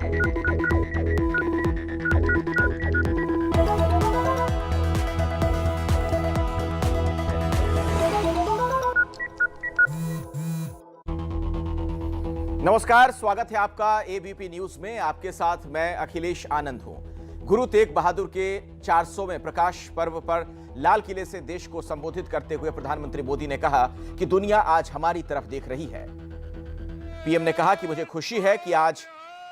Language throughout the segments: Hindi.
नमस्कार, स्वागत है आपका एबीपी न्यूज में। आपके साथ मैं अखिलेश आनंद हूं। गुरु तेग बहादुर के 400वें प्रकाश पर्व पर लाल किले से देश को संबोधित करते हुए प्रधानमंत्री मोदी ने कहा कि दुनिया आज हमारी तरफ देख रही है। पीएम ने कहा कि मुझे खुशी है कि आज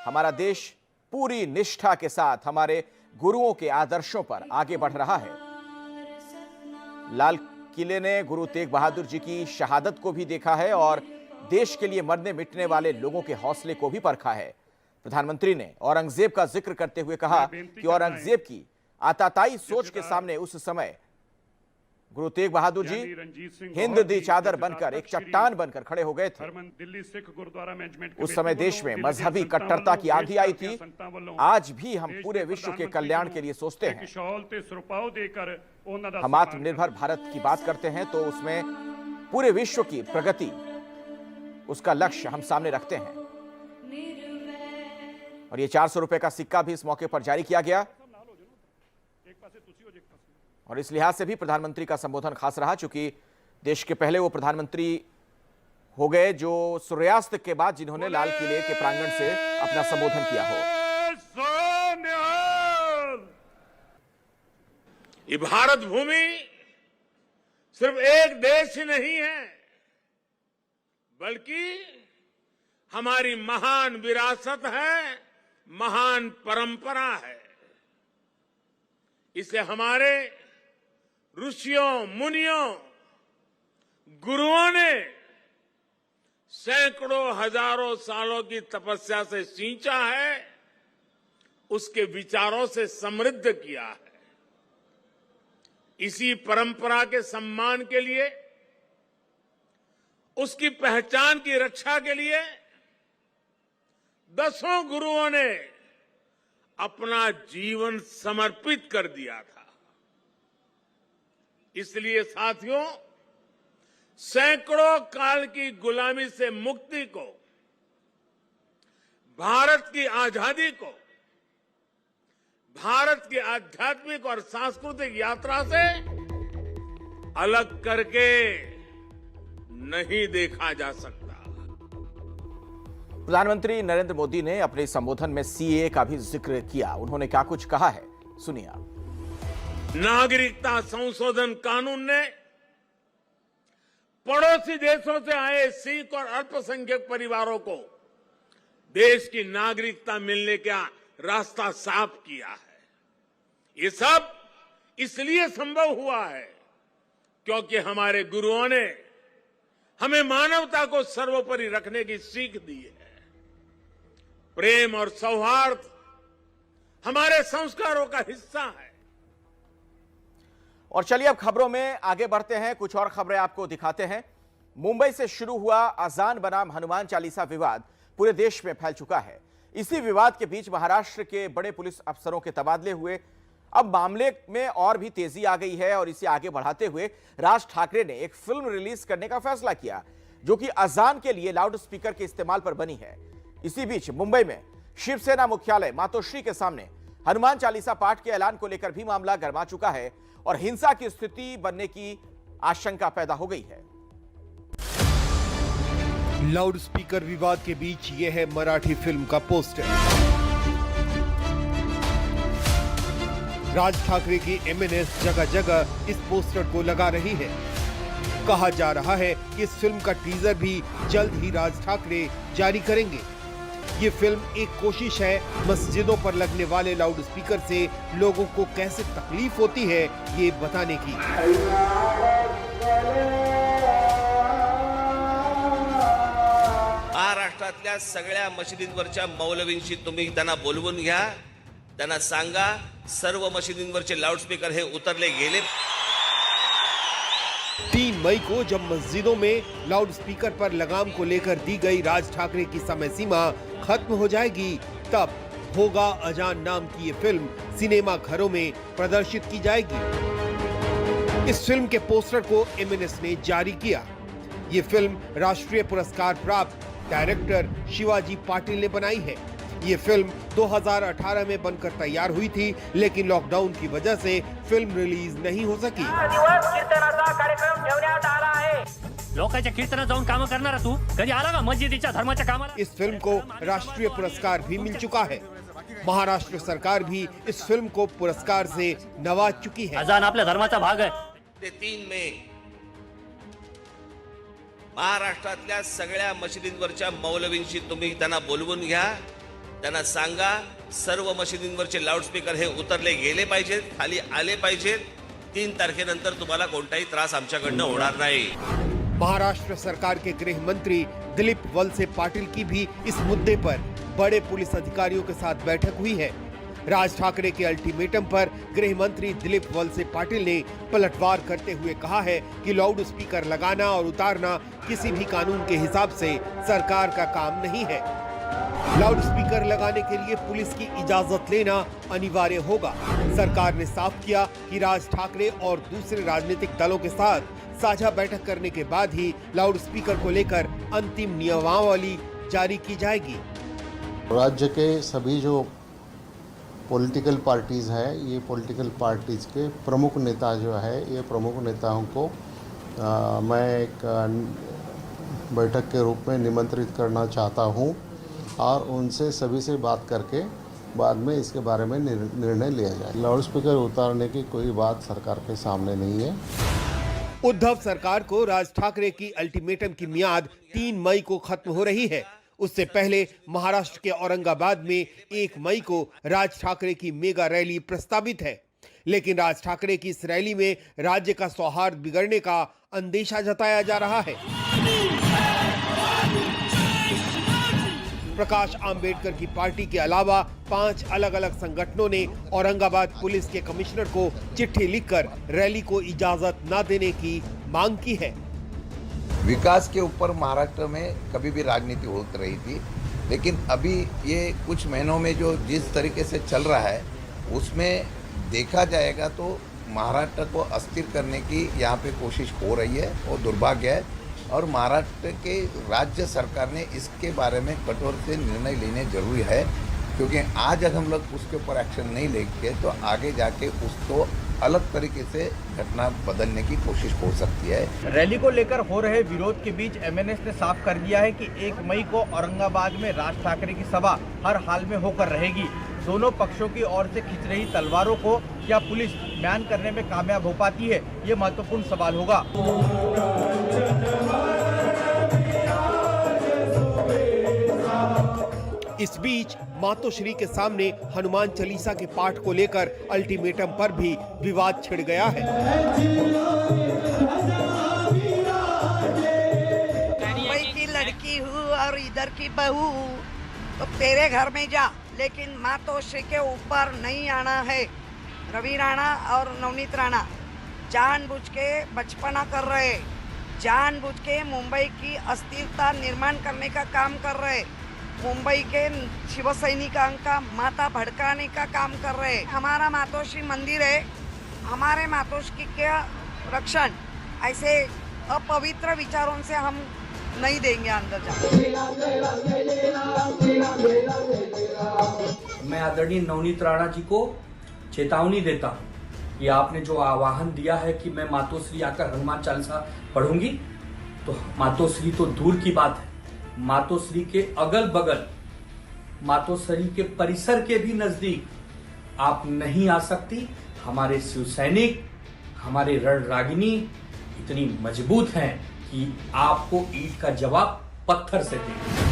हमारा देश पूरी निष्ठा के साथ हमारे गुरुओं के आदर्शों पर आगे बढ़ रहा है। लाल किले ने गुरु तेग बहादुर जी की शहादत को भी देखा है और देश के लिए मरने मिटने वाले लोगों के हौसले को भी परखा है। प्रधानमंत्री ने औरंगजेब का जिक्र करते हुए कहा कि औरंगजेब की आताताई सोच के सामने उस समय गुरु तेग बहादुर जी हिंद दी चादर बनकर एक चट्टान बनकर खड़े हो गए थे। उस समय देश में मजहबी कट्टरता की आंधी आई थी। आज भी हम पूरे विश्व के कल्याण के लिए सोचते हैं। हम आत्मनिर्भर भारत की बात करते हैं तो उसमें पूरे विश्व की प्रगति, उसका लक्ष्य हम सामने रखते हैं। और ये 400 रुपए का सिक्का भी इस मौके पर जारी किया गया। और इस लिहाज से भी प्रधानमंत्री का संबोधन खास रहा, चूंकि देश के पहले वो प्रधानमंत्री हो गए जो सूर्यास्त के बाद जिन्होंने लाल किले के प्रांगण से अपना संबोधन किया हो। ये भारत भूमि सिर्फ एक देश ही नहीं है, बल्कि हमारी महान विरासत है, महान परंपरा है। इसे हमारे ऋषियों, मुनियों, गुरुओं ने सैकड़ों हजारों सालों की तपस्या से सींचा है, उसके विचारों से समृद्ध किया है। इसी परंपरा के सम्मान के लिए, उसकी पहचान की रक्षा के लिए दसों गुरुओं ने अपना जीवन समर्पित कर दिया था। इसलिए साथियों, सैकड़ों काल की गुलामी से मुक्ति को, भारत की आजादी को, भारत की आध्यात्मिक और सांस्कृतिक यात्रा से अलग करके नहीं देखा जा सकता। प्रधानमंत्री नरेंद्र मोदी ने अपने संबोधन में सीएए का भी जिक्र किया। उन्होंने क्या कुछ कहा है, सुनिए आप। नागरिकता संशोधन कानून ने पड़ोसी देशों से आए सिख और अल्पसंख्यक परिवारों को देश की नागरिकता मिलने का रास्ता साफ किया है। ये सब इसलिए संभव हुआ है क्योंकि हमारे गुरुओं ने हमें मानवता को सर्वोपरि रखने की सीख दी है। प्रेम और सौहार्द हमारे संस्कारों का हिस्सा है। और चलिए अब खबरों में आगे बढ़ते हैं। कुछ और खबरें आपको दिखाते हैं। मुंबई से शुरू हुआ अजान बनाम हनुमान चालीसा विवाद पूरे देश में फैल चुका है। इसी विवाद के बीच महाराष्ट्र के बड़े पुलिस अफसरों के तबादले हुए। अब मामले में और भी तेजी आ गई है और इसे आगे बढ़ाते हुए राज ठाकरे ने एक फिल्म रिलीज करने का फैसला किया जो कि अजान के लिए लाउड स्पीकर के इस्तेमाल पर बनी है। इसी बीच मुंबई में शिवसेना मुख्यालय मातोश्री के सामने हनुमान चालीसा पाठ के ऐलान को लेकर भी मामला गर्मा चुका है और हिंसा की स्थिति बनने की आशंका पैदा हो गई है। लाउड स्पीकर विवाद के बीच यह है मराठी फिल्म का पोस्टर। राज ठाकरे की एमएनएस जगह जगह इस पोस्टर को लगा रही है। कहा जा रहा है कि इस फिल्म का टीजर भी जल्द ही राज ठाकरे जारी करेंगे। ये फिल्म एक कोशिश है मस्जिदों पर लगने वाले लाउड स्पीकर से लोगों को कैसे तकलीफ होती है ये बताने की। महाराष्ट्रातल्या सगळ्या मशिदींवरच्या मौलवींशी तुम्ही त्यांना बोलवून घ्या, त्यांना सांगा सर्व मशिदींवरचे लाउडस्पीकर हे उतरले गेले। 3 मई को जब मस्जिदों में लाउड स्पीकर पर लगाम को लेकर दी गई राज ठाकरे की समय सीमा खत्म हो जाएगी, तब होगा अजान नाम की ये फिल्म सिनेमा घरों में प्रदर्शित की जाएगी। इस फिल्म के पोस्टर को एमएनएस ने जारी किया। ये फिल्म राष्ट्रीय पुरस्कार प्राप्त डायरेक्टर शिवाजी पाटिल ने बनाई है। ये फिल्म 2018 में बनकर तैयार हुई थी, लेकिन लॉकडाउन की वजह से फिल्म रिलीज नहीं हो सकी। दिवस कीर्तनाचा कार्यक्रम ठेवण्यात आला आहे। लोकांच्या कीर्तनात जाऊन काम करणारा तू कधी आला का मस्जिदीच्या धर्माच्या कामाला? इस फिल्म को राष्ट्रीय पुरस्कार भी मिल चुका है। महाराष्ट्र सरकार भी इस फिल्म को पुरस्कार से नवाज चुकी है। अजान आपल्या धर्माचा भाग आहे। ते 3 मे महाराष्ट्रातल्या सगळ्या मशिदींवरच्या मौलवींशी तुम्ही त्यांना बोलवून घ्या, त्यांना सांगा सर्व मशिदींवरचे लाऊडस्पीकर हे उतरले गेले पाहिजेत, खाली आले पाहिजेत। 3 तारखेनंतर तुम्हाला कोणताही त्रास आमच्याकडनं होणार नाही। महाराष्ट्र सरकार के गृह मंत्री दिलीप वलसे पाटिल की भी इस मुद्दे पर बड़े पुलिस अधिकारियों के साथ बैठक हुई है। राज ठाकरे के अल्टीमेटम पर गृह मंत्री दिलीप वलसे पाटिल ने पलटवार करते हुए कहा है कि लाउड स्पीकर लगाना और उतारना किसी भी कानून के हिसाब से सरकार का काम नहीं है। लाउड स्पीकर लगाने के लिए पुलिस की इजाजत लेना अनिवार्य होगा। सरकार ने साफ किया कि राज ठाकरे और दूसरे राजनीतिक दलों के साथ साझा बैठक करने के बाद ही लाउड स्पीकर को लेकर अंतिम नियमावली जारी की जाएगी। राज्य के सभी जो पॉलिटिकल पार्टीज़ हैं, ये पॉलिटिकल पार्टीज़ के प्रमुख नेता जो है, ये प्रमुख नेताओं को मैं एक बैठक के रूप में निमंत्रित करना चाहता हूँ और उनसे सभी से बात करके बाद में इसके बारे में निर्णय लिया जाए। लाउड स्पीकर उतारने की कोई बात सरकार के सामने नहीं है। उद्धव सरकार को राज ठाकरे की अल्टीमेटम की मियाद 3 मई को खत्म हो रही है। उससे पहले महाराष्ट्र के औरंगाबाद में 1 मई को राज ठाकरे की मेगा रैली प्रस्तावित है, लेकिन राज ठाकरे की इस रैली में राज्य का सौहार्द बिगड़ने का अंदेशा जताया जा रहा है। प्रकाश आंबेडकर की पार्टी के अलावा 5 अलग अलग संगठनों ने औरंगाबाद पुलिस के कमिश्नर को चिट्ठी लिखकर रैली को इजाजत न देने की मांग की है। विकास के ऊपर महाराष्ट्र में कभी भी राजनीति होती रही थी, लेकिन अभी ये कुछ महीनों में जो जिस तरीके से चल रहा है उसमें देखा जाएगा तो महाराष्ट्र को अस्थिर करने की यहाँ पे कोशिश हो रही है और दुर्भाग्य है। और महाराष्ट्र के राज्य सरकार ने इसके बारे में कठोर से निर्णय लेने जरूरी है, क्योंकि आज अगर हम लोग उसके ऊपर एक्शन नहीं लेंगे तो आगे जाके उसको अलग तरीके से घटना बदलने की कोशिश हो सकती है। रैली को लेकर हो रहे विरोध के बीच एमएनएस ने साफ कर दिया है कि 1 मई को औरंगाबाद में राज ठाकरे की सभा हर हाल में होकर रहेगी। दोनों पक्षों की ओर से खिंच रही तलवारों को क्या पुलिस म्यान करने में कामयाब हो पाती है, ये महत्वपूर्ण सवाल होगा। इस बीच मातोश्री के सामने हनुमान चालीसा के पाठ को लेकर अल्टीमेटम पर भी विवाद छिड़ गया है। मुंबई की लड़की हूँ और इधर की बहू, तो तेरे घर में जा, लेकिन मातोश्री के ऊपर नहीं आना है। रवि राणा और नवनीत राणा जानबूझ के बचपना कर रहे, जानबूझ के मुंबई की अस्थिरता निर्माण करने का काम कर रहे, मुंबई के शिवसैनिकों का माथा भड़काने का काम कर रहे। हमारा मातोश्री मंदिर है, हमारे मातोश्री के रक्षण ऐसे अपवित्र विचारों से हम नहीं देंगे अंदर जाने। मैं आदरणीय नवनीत राणा जी को चेतावनी देता हूँ कि आपने जो आह्वान दिया है कि मैं मातोश्री आकर हनुमान चालीसा पढ़ूंगी, तो मातोश्री तो दूर की बात है, मातोश्री के अगल बगल, मातोश्री के परिसर के भी नजदीक आप नहीं आ सकती। हमारे शिव सैनिक, हमारे रणरागिनी इतनी मजबूत हैं कि आपको ईंट का जवाब पत्थर से देंगे।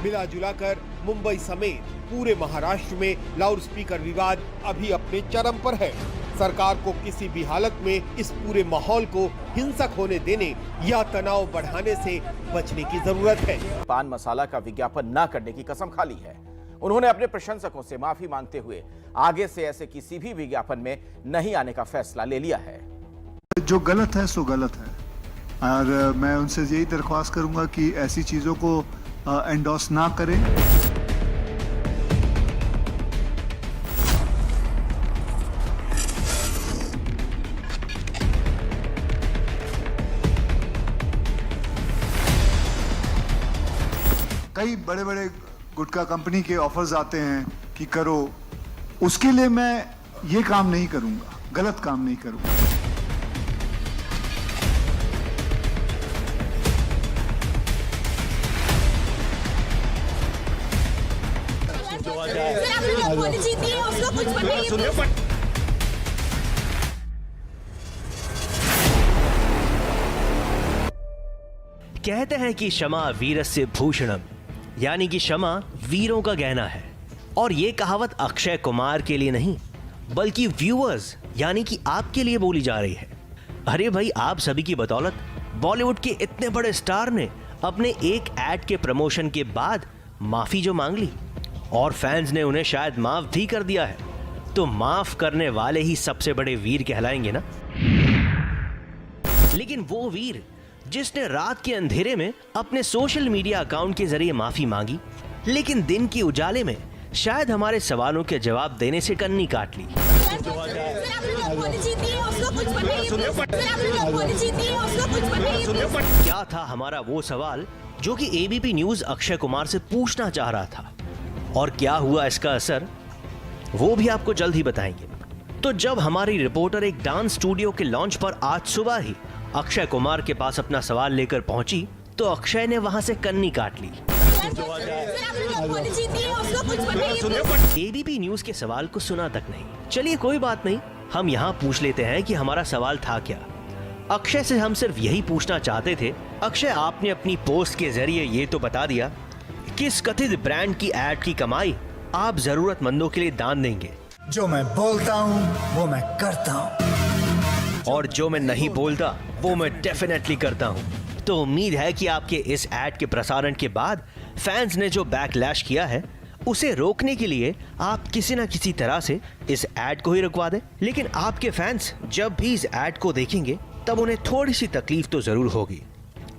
मिला जुलाकर मुंबई समेत पूरे महाराष्ट्र में लाउड स्पीकर विवाद अभी अपने चरम पर है। सरकार को किसी भी हालत में इस पूरे माहौल को हिंसक होने देने या तनाव बढ़ाने से बचने की जरूरत है। पान मसाला का विज्ञापन न करने की कसम खा ली है। उन्होंने अपने प्रशंसकों से माफी मांगते हुए आगे से ऐसे किसी भी विज्ञापन में नहीं आने का फैसला ले लिया है। जो गलत है सो गलत है, और मैं उनसे यही दरख्वास्त करूंगा कि ऐसी चीजों को एंडोर्स ना करें। कई बड़े बड़े गुटखा कंपनी के ऑफर्स आते हैं कि करो, उसके लिए मैं ये काम नहीं करूंगा, गलत काम नहीं करूंगा। कहते हैं कि क्षमा वीरस्य भूषणम, यानी कि क्षमा वीरों का गहना है। और ये कहावत अक्षय कुमार के लिए नहीं बल्कि व्यूअर्स यानी कि आपके लिए बोली जा रही है। अरे भाई, आप सभी की बदौलत बॉलीवुड के इतने बड़े स्टार ने अपने एक एड के प्रमोशन के बाद माफी जो मांग ली और फैंस ने उन्हें शायद माफ भी कर दिया है, तो माफ करने वाले ही सबसे बड़े वीर कहलाएंगे ना। लेकिन वो वीर जिसने रात के अंधेरे में अपने सोशल मीडिया अकाउंट के जरिए माफी मांगी, लेकिन दिन के उजाले में शायद हमारे सवालों के जवाब देने से कन्नी काट ली। क्या था हमारा वो सवाल जो कि एबीपी न्यूज अक्षय कुमार से पूछना चाह रहा था, और क्या हुआ इसका असर, वो भी आपको जल्द ही बताएंगे। तो जब हमारी रिपोर्टर एक डांस स्टूडियो के लॉन्च पर आज सुबह ही अक्षय कुमार के पास अपना सवाल लेकर पहुंची, तो अक्षय ने वहां से कन्नी काट ली। एबीपी न्यूज के सवाल को सुना तक नहीं। चलिए कोई बात नहीं, हम यहाँ पूछ लेते हैं कि हमारा सवाल था क्या। अक्षय से हम सिर्फ यही पूछना चाहते थे, अक्षय आपने अपनी पोस्ट के जरिए ये तो बता दिया किस कथित ब्रांड की एड की कमाई आप जरूरतमंदों के लिए दान देंगे। जो मैं बोलता हूँ वो मैं करता हूँ, और जो मैं नहीं बोलता वो मैं डेफिनेटली करता हूँ। तो उम्मीद है कि आपके इस एड के प्रसारण के बाद फैंस ने जो बैकलैश किया है उसे रोकने के लिए आप किसी न किसी तरह से इस एड को ही रुकवा दें। लेकिन आपके फैंस जब भी इस एड को देखेंगे तब उन्हें थोड़ी सी तकलीफ तो जरूर होगी।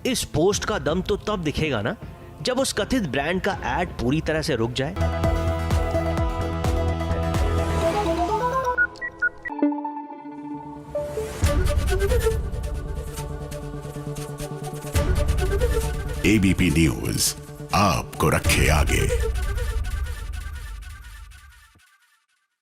इस पोस्ट का दम तो तब दिखेगा ना जब उस कथित ब्रांड का एड पूरी तरह से रुक जाए। एबीपी न्यूज आपको रखे आगे।